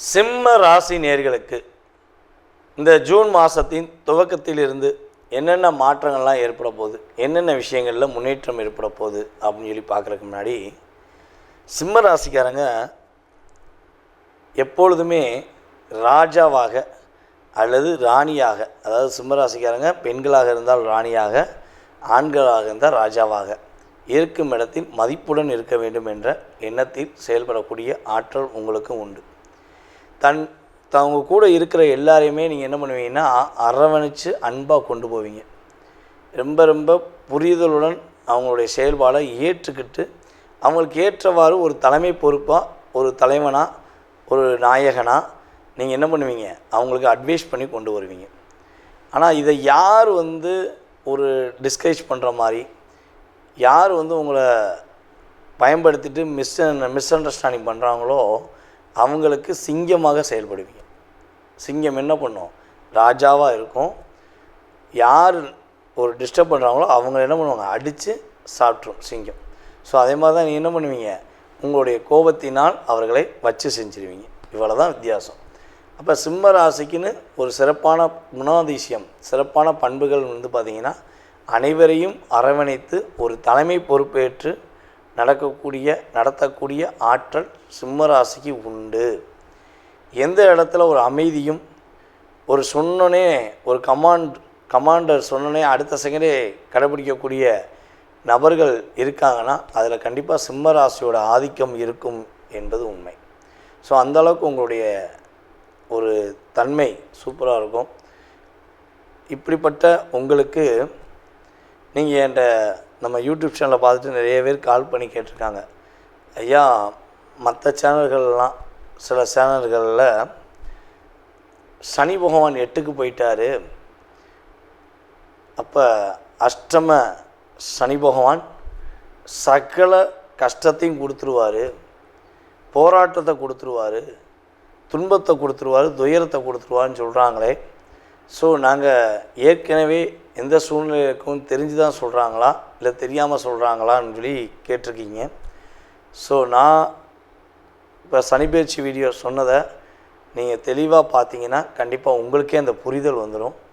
சிம்ம ராசி நேயர்களுக்கு இந்த ஜூன் மாதத்தின் துவக்கத்திலிருந்து என்னென்ன மாற்றங்கள்லாம் ஏற்பட போகுது, என்னென்ன விஷயங்களில் முன்னேற்றம் ஏற்பட போகுது அப்படின்னு சொல்லி பார்க்குறதுக்கு முன்னாடி, சிம்ம ராசிக்காரங்க எப்பொழுதுமே ராஜாவாக அல்லது ராணியாக, அதாவது சிம்ம ராசிக்காரங்க பெண்களாக இருந்தால் ராணியாக, ஆண்களாக இருந்தால் ராஜாவாக இருக்கும் இடத்தில் மதிப்புடன் இருக்க வேண்டும் என்ற எண்ணத்தில் செயல்படக்கூடிய ஆற்றல் உங்களுக்கு உண்டு. அவங்க கூட இருக்கிற எல்லாரையுமே நீங்கள் என்ன பண்ணுவீங்கன்னா அரவணைச்சு அன்பாக கொண்டு போவீங்க. ரொம்ப ரொம்ப புரிதலுடன் அவங்களுடைய செயல்பாடை ஏற்றுக்கிட்டு அவங்களுக்கு ஏற்றவாறு ஒரு தலைமை பொறுப்பாக, ஒரு தலைவனாக, ஒரு நாயகனாக நீங்கள் என்ன பண்ணுவீங்க, அவங்களுக்கு அட்வைஸ் பண்ணி கொண்டு வருவீங்க. ஆனால் இதை யார் ஒரு டிஸ்கரேஜ் பண்ணுற மாதிரி, யார் உங்களை பயன்படுத்திட்டு மிஸ் அண்டர்ஸ்டாண்டிங் பண்ணுறாங்களோ அவங்களுக்கு சிங்கமாக செயல்படுவீங்க. சிங்கம் என்ன பண்ணும், ராஜாவாக இருக்கும். யார் ஒரு டிஸ்டர்ப் பண்ணுறாங்களோ அவங்கள என்ன பண்ணுவாங்க, அடித்து சாப்பிட்ரும் சிங்கம். ஸோ அதே மாதிரி தான் நீங்கள் என்ன பண்ணுவீங்க, உங்களுடைய கோபத்தினால் அவர்களை வச்சு செஞ்சுருவீங்க. இவ்வளோ தான் வித்தியாசம். அப்போ சிம்ம ராசிக்குன்னு ஒரு சிறப்பான குணாதிசயம், சிறப்பான பண்புகள் பார்த்திங்கன்னா, அனைவரையும் அரவணைத்து ஒரு தலைமை பொறுப்பேற்று நடத்தக்கூடிய ஆற்றல் சிம்ம ராசிக்கு உண்டு. எந்த இடத்துல ஒரு அமைதியும், ஒரு சொன்னோன்னே ஒரு கமாண்டர் சொன்னோன்னே அடுத்த செகண்டே கடைபிடிக்கக்கூடிய நபர்கள் இருக்காங்கன்னா அதில் கண்டிப்பாக சிம்ம ராசியோட ஆதிக்கம் இருக்கும் என்பது உண்மை. ஸோ அந்தளவுக்கு உங்களுடைய ஒரு தன்மை சூப்பராக இருக்கும். இப்படிப்பட்ட உங்களுக்கு நீங்கள் என்கிட்ட நம்ம யூடியூப் சேனலை பார்த்துட்டு நிறைய பேர் கால் பண்ணி கேட்டிருக்காங்க, ஐயா மற்ற சேனல்கள்லாம், சில சேனல்களில் சனி பகவான் 8க்கு போயிட்டார், அப்போ அஷ்டம சனி பகவான் சகல கஷ்டத்தையும் கொடுத்துருவார், போராட்டத்தை கொடுத்துருவார், துன்பத்தை கொடுத்துருவார், துயரத்தை கொடுத்துருவாருன்னு சொல்கிறாங்களே. ஸோ நாங்கள் ஏற்கனவே எந்த சூழ்நிலைக்கும் தெரிஞ்சு தான் சொல்கிறாங்களா இல்லை தெரியாமல் சொல்கிறாங்களான்னு சொல்லி கேட்டிருக்கீங்க. ஸோ நான் இப்போ சனிப்பெயர்ச்சி வீடியோ சொன்னதை நீங்கள் தெளிவாக பார்த்தீங்கன்னா கண்டிப்பாக உங்களுக்கே அந்த புரிதல் வந்துடும்.